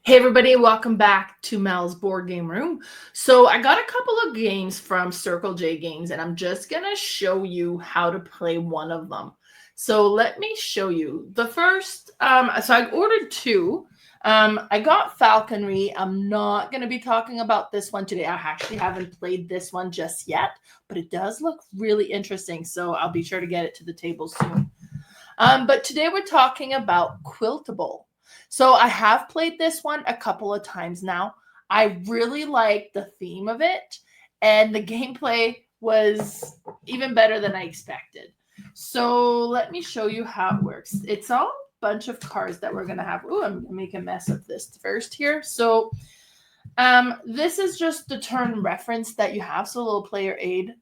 Hey everybody, welcome back to Mel's Board Game Room. So I got a couple of games from Circle J Games and I'm just going to show you how to play one of them. So let me show you. The first, so I ordered two. I got Falconry. I'm not going to be talking about this one today. I actually haven't played this one just yet, but it does look really interesting. So I'll be sure to get it to the table soon. But today we're talking about Quiltable. So I have played this one a couple of times now. I really like the theme of it, and the gameplay was even better than I expected. So let me show you how it works. It's all a bunch of cards that we're gonna have. Ooh, I'm gonna make a mess of this first here. So this is just the turn reference that you have, so a little player aid.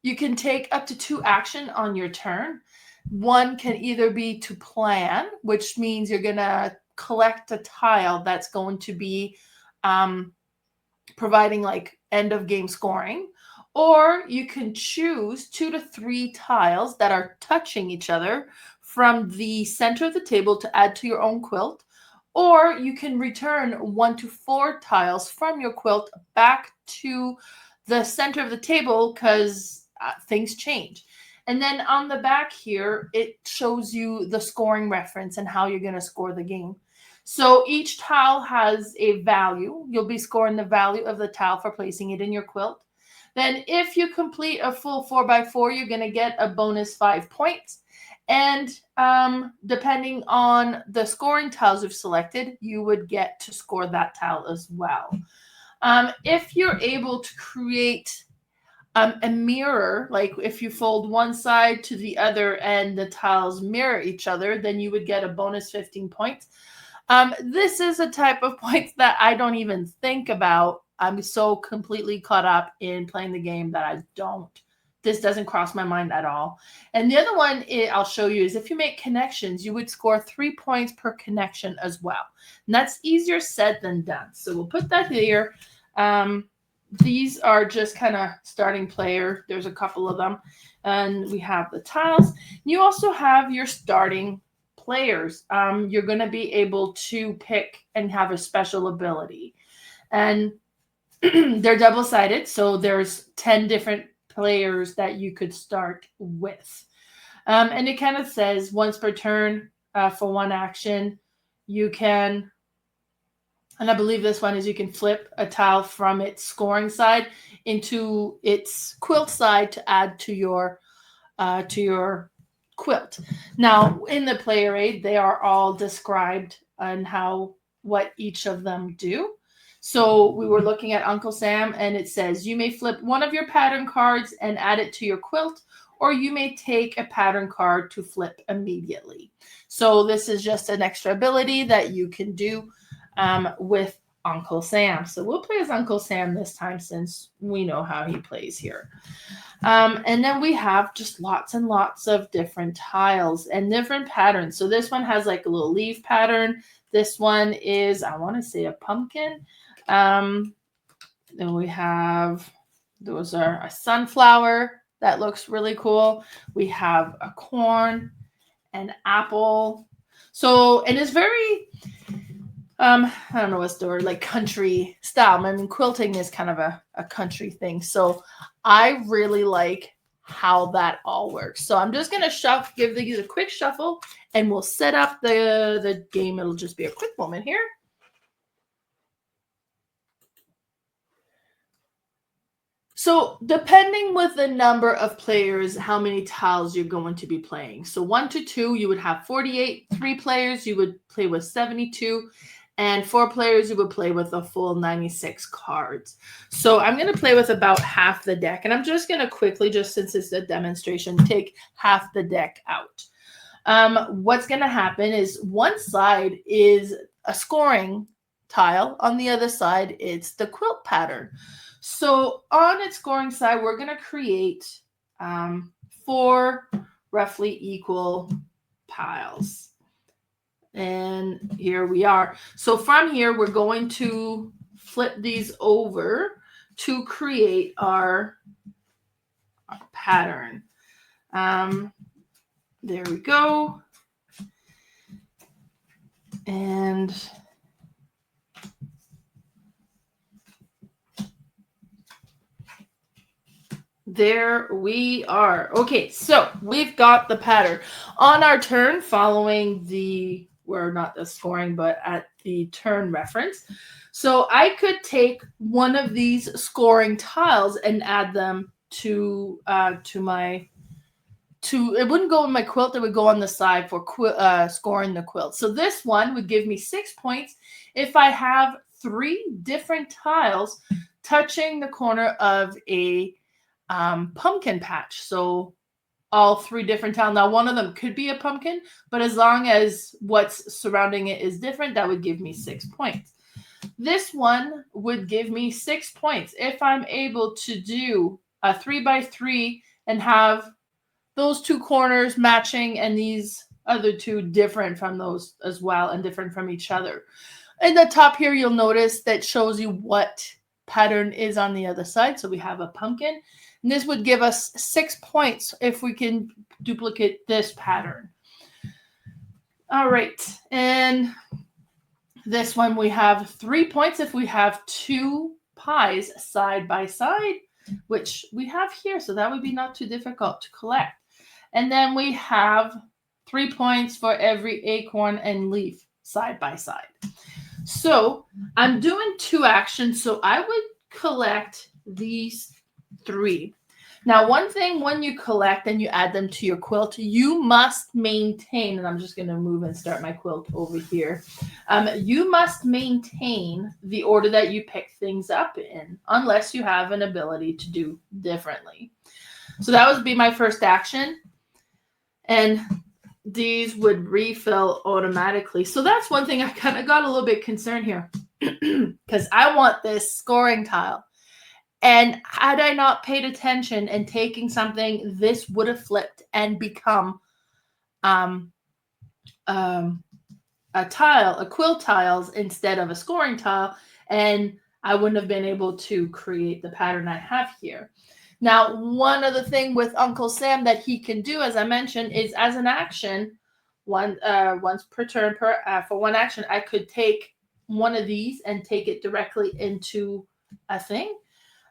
You can take up to 2 action on your turn. One can either be to plan, which means you're going to collect a tile that's going to be providing like end of game scoring. Or you can choose 2 to 3 tiles that are touching each other from the center of the table to add to your own quilt. Or you can return 1 to 4 tiles from your quilt back to the center of the table because things change. And then on the back here, it shows you the scoring reference and how you're going to score the game. So each tile has a value. You'll be scoring the value of the tile for placing it in your quilt. Then if you complete a full 4x4, you're going to get a bonus 5 points. And depending on the scoring tiles you've selected, you would get to score that tile as well. If you're able to create a mirror, like if you fold one side to the other and the tiles mirror each other, then you would get a bonus 15 points. This is a type of points that I don't even think about. I'm so completely caught up in playing the game that I don't. This doesn't cross my mind at all. And the other one I'll show you is if you make connections, you would score 3 points per connection as well. And that's easier said than done. So we'll put that here. These are just kind of starting player. There's a couple of them. And we have the tiles. You also have your starting players. You're going to be able to pick and have a special ability. And they're double-sided, so there's 10 different players that you could start with. And it kind of says once per turn for one action, you can, and I believe this one is you can flip a tile from its scoring side into its quilt side to add to your quilt. Now, in the player aid, they are all described on what each of them do. So we were looking at Uncle Sam, and it says you may flip one of your pattern cards and add it to your quilt, or you may take a pattern card to flip immediately. So this is just an extra ability that you can do with Uncle Sam. So we'll play as Uncle Sam this time since we know how he plays here. And then we have just lots and lots of different tiles and different patterns. So this one has like a little leaf pattern. This one is, I want to say, a pumpkin. Then we have, those are a sunflower. That looks really cool. We have a corn, an apple. So, and it's very, I don't know what's the word, like country style. I mean, quilting is kind of a country thing. So I really like how that all works. So I'm just going to give these a quick shuffle, and we'll set up the game. It'll just be a quick moment here. So depending with the number of players, how many tiles you're going to be playing. So 1 to 2, you would have 48. 3 players, you would play with 72. And 4 players, you would play with a full 96 cards. So I'm going to play with about half the deck. And I'm just going to quickly, just since it's a demonstration, take half the deck out. What's going to happen is one side is a scoring tile. On the other side, it's the quilt pattern. So on its scoring side, we're going to create 4 roughly equal piles. And here we are. So from here, we're going to flip these over to create our pattern. There we go. And There we are. Okay, so we've got the pattern. On our turn, following the, we're not the scoring, but at the turn reference. So I could take one of these scoring tiles and add them to my, it wouldn't go in my quilt, it would go on the side for scoring the quilt. So this one would give me 6 points if I have 3 different tiles touching the corner of a pumpkin patch. So all 3 different tiles. Now one of them could be a pumpkin, but as long as what's surrounding it is different, that would give me 6 points. This one would give me 6 points if I'm able to do a 3x3 and have those 2 corners matching and these other 2 different from those as well and different from each other. In the top here, you'll notice that shows you what pattern is on the other side. So we have a pumpkin, and this would give us 6 points if we can duplicate this pattern. All right, and this one we have 3 points if we have 2 pies side by side, which we have here, so that would be not too difficult to collect. And then we have 3 points for every acorn and leaf side by side. So I'm doing 2 actions, so I would collect these 3. Now, one thing when you collect and you add them to your quilt, you must maintain, and I'm just going to move and start my quilt over here. You must maintain the order that you pick things up in, unless you have an ability to do differently. So that would be my first action. And these would refill automatically. So that's one thing I kind of got a little bit concerned here because I want this scoring tile. And had I not paid attention and taking something, this would have flipped and become a quilt tiles instead of a scoring tile. And I wouldn't have been able to create the pattern I have here. Now, one other thing with Uncle Sam that he can do, as I mentioned, is as an action, once per turn, for one action, I could take one of these and take it directly into a thing.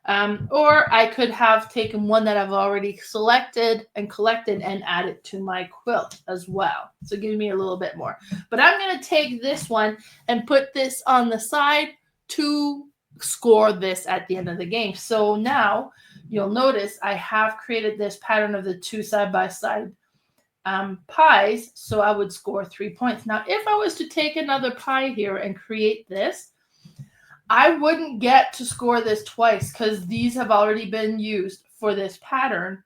Or I could have taken one that I've already selected and collected and add it to my quilt as well. So give me a little bit more. But I'm going to take this one and put this on the side to score this at the end of the game. So now you'll notice I have created this pattern of the 2 side-by-side pies, so I would score 3 points. Now, if I was to take another pie here and create this, I wouldn't get to score this twice because these have already been used for this pattern,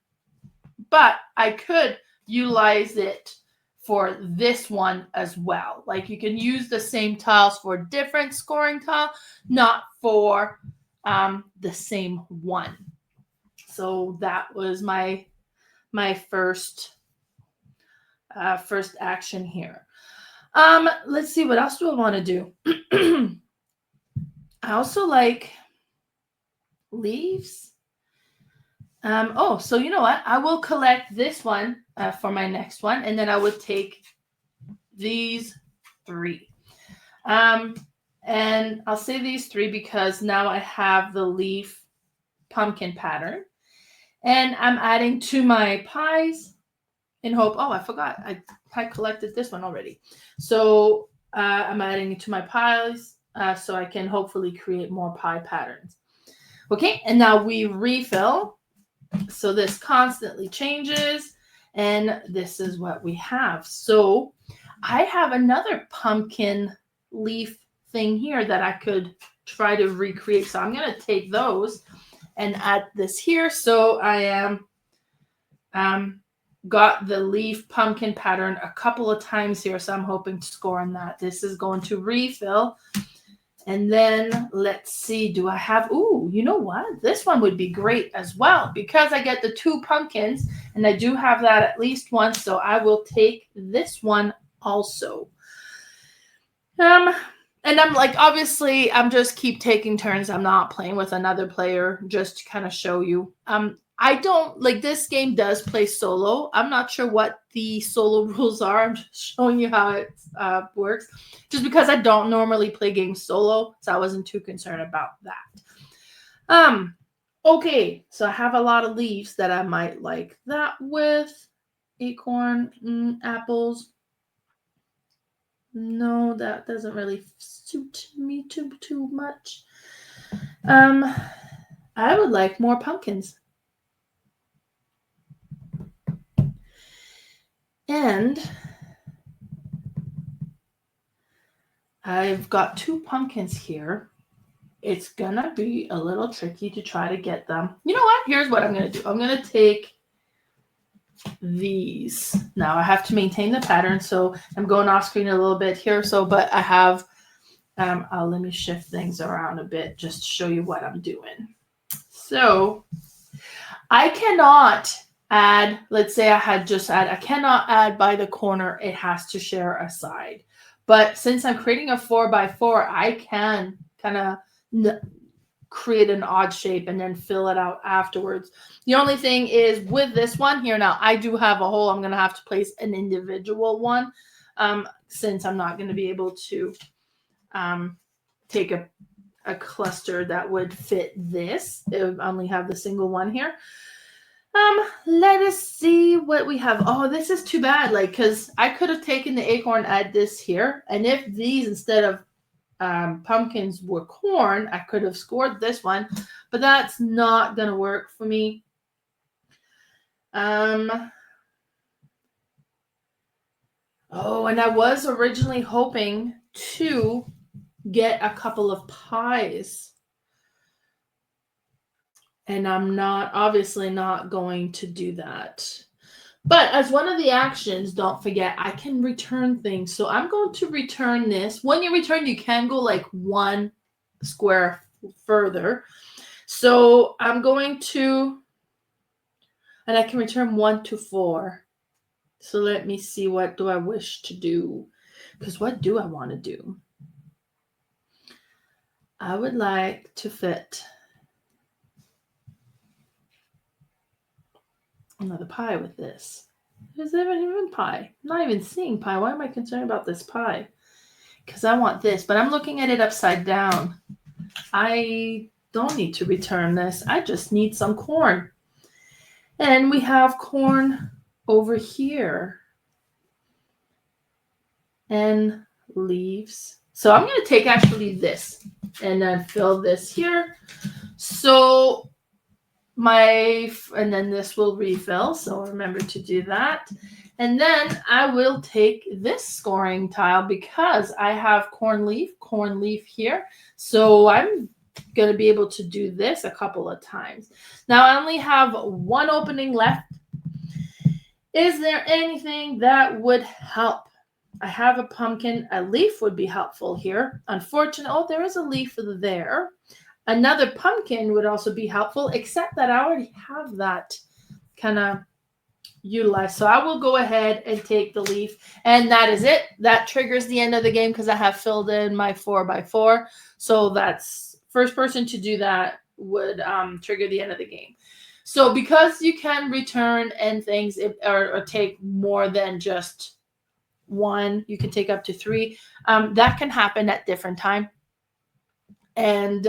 but I could utilize it for this one as well. Like you can use the same tiles for a different scoring tile, not for the same one. So that was my first action here. Let's see, what else do I want to do? I also like leaves. So you know what? I will collect this one for my next one, and then I would take these 3. And I'll say these 3 because now I have the leaf pumpkin pattern. And I'm adding to my pies in hope. Oh, I forgot. I collected this one already. So I'm adding it to my pies so I can hopefully create more pie patterns. Okay, and now we refill. So this constantly changes. And this is what we have. So I have another pumpkin leaf thing here that I could try to recreate. So I'm going to take those and add this here. So I am got the leaf pumpkin pattern a couple of times here. So I'm hoping to score on that. This is going to refill. And then let's see, do I have, you know what? This one would be great as well because I get the 2 pumpkins and I do have that at least once. So I will take this one also. And I'm like, obviously, I'm just keep taking turns. I'm not playing with another player just to kind of show you. I don't like this game does play solo. I'm not sure what the solo rules are. I'm just showing you how it works. Just because I don't normally play games solo, so I wasn't too concerned about that. Okay, so I have a lot of leaves that I might like that with. Acorn, apples. No, that doesn't really suit me too much. I would like more pumpkins. And I've got 2 pumpkins here. It's gonna be a little tricky to try to get them. You know what? Here's what I'm gonna do. I'm gonna take these. Now I have to maintain the pattern, so I'm going off screen a little bit here. But I have, let me shift things around a bit just to show you what I'm doing. So I cannot add, let's say I cannot add by the corner. It has to share a side. But since I'm creating a 4x4, I can kind of create an odd shape and then fill it out afterwards. The only thing is with this one here, now I do have a hole. I'm going to have to place an individual one since I'm not going to be able to take a cluster that would fit this. It would only have the single one here. Let us see what we have. Oh, this is too bad. Like, because I could have taken the acorn, add this here, and if these instead of pumpkins were corn, I could have scored this one, but that's not gonna work for me. Oh, and I was originally hoping to get a couple of pies, and I'm obviously not going to do that. But as one of the actions, don't forget, I can return things. So I'm going to return this. When you return, you can go like 1 square further. So I'm going to, and I can return 1 to 4. So let me see, what do I wish to do? Because what do I want to do? I would like to fit another pie with this. Is there even pie? I'm not even seeing pie. Why am I concerned about this pie? Because I want this, but I'm looking at it upside down. I don't need to return this. I just need some corn. And we have corn over here. And leaves. So I'm going to take actually this and then fill this here. So and then this will refill. So remember to do that. And then I will take this scoring tile because I have corn leaf here. So I'm going to be able to do this a couple of times. Now I only have 1 opening left. Is there anything that would help? I have a pumpkin. A leaf would be helpful here. Unfortunately, there is a leaf there. Another pumpkin would also be helpful, except that I already have that kind of utilized. So I will go ahead and take the leaf, and that is it. That triggers the end of the game because I have filled in my 4x4. So that's first person to do that would trigger the end of the game. So because you can return and things or take more than just 1, you can take up to 3. That can happen at different time. And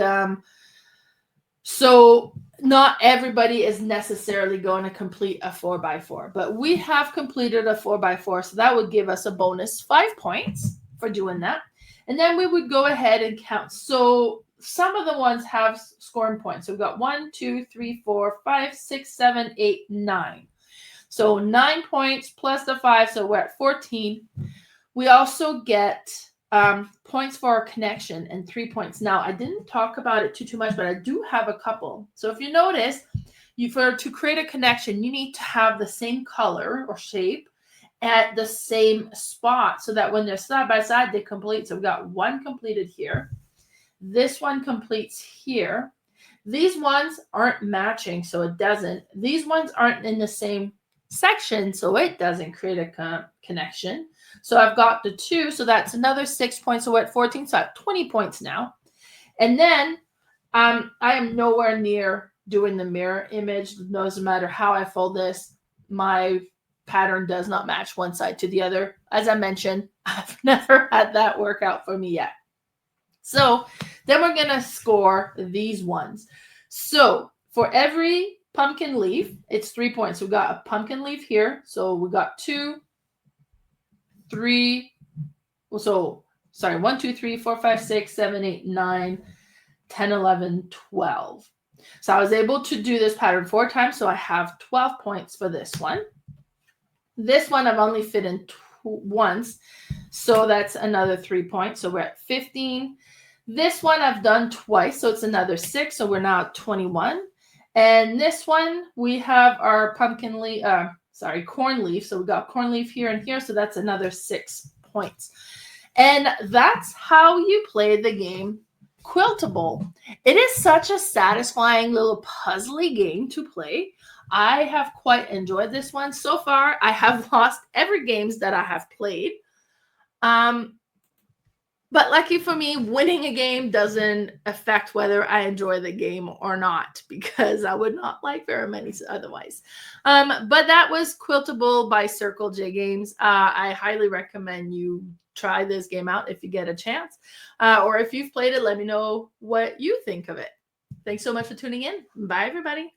so not everybody is necessarily going to complete a 4x4, but we have completed a 4x4. So that would give us a bonus 5 points for doing that. And then we would go ahead and count. So some of the ones have scoring points. So we've got 1, 2, 3, 4, 5, 6, 7, 8, 9. So 9 points plus the 5. So we're at 14. We also get points for our connection and 3 points. Now, I didn't talk about it too much, but I do have a couple. So if you notice, to create a connection, you need to have the same color or shape at the same spot so that when they're side by side, they complete. So we've got 1 completed here. This one completes here. These ones aren't matching, so it doesn't. These ones aren't in the same section, so it doesn't create a connection. So I've got the 2, so that's another 6 points. So we're at 14, so I have 20 points now. And then I am nowhere near doing the mirror image. No matter how I fold this, my pattern does not match one side to the other. As I mentioned, I've never had that work out for me yet. So then we're going to score these ones. So For every pumpkin leaf, it's 3 points. So we got a pumpkin leaf here. So we got 2, 3. So, sorry, 1, 2, 3, 4, 5, 6, 7, 8, 9, 10, 11, 12. So I was able to do this pattern 4 times. So I have 12 points for this one. This one I've only fit in once. So that's another 3 points. So we're at 15. This one I've done twice. So it's another 6. So we're now at 21. And this one, we have our pumpkin leaf, corn leaf. So we got corn leaf here and here. So that's another 6 points. And that's how you play the game Quiltable. It is such a satisfying little puzzly game to play. I have quite enjoyed this one. So far, I have lost every games that I have played. But lucky for me, winning a game doesn't affect whether I enjoy the game or not, because I would not like very many otherwise. But that was Quiltable by Circle J Games. I highly recommend you try this game out if you get a chance. Or if you've played it, let me know what you think of it. Thanks so much for tuning in. Bye, everybody.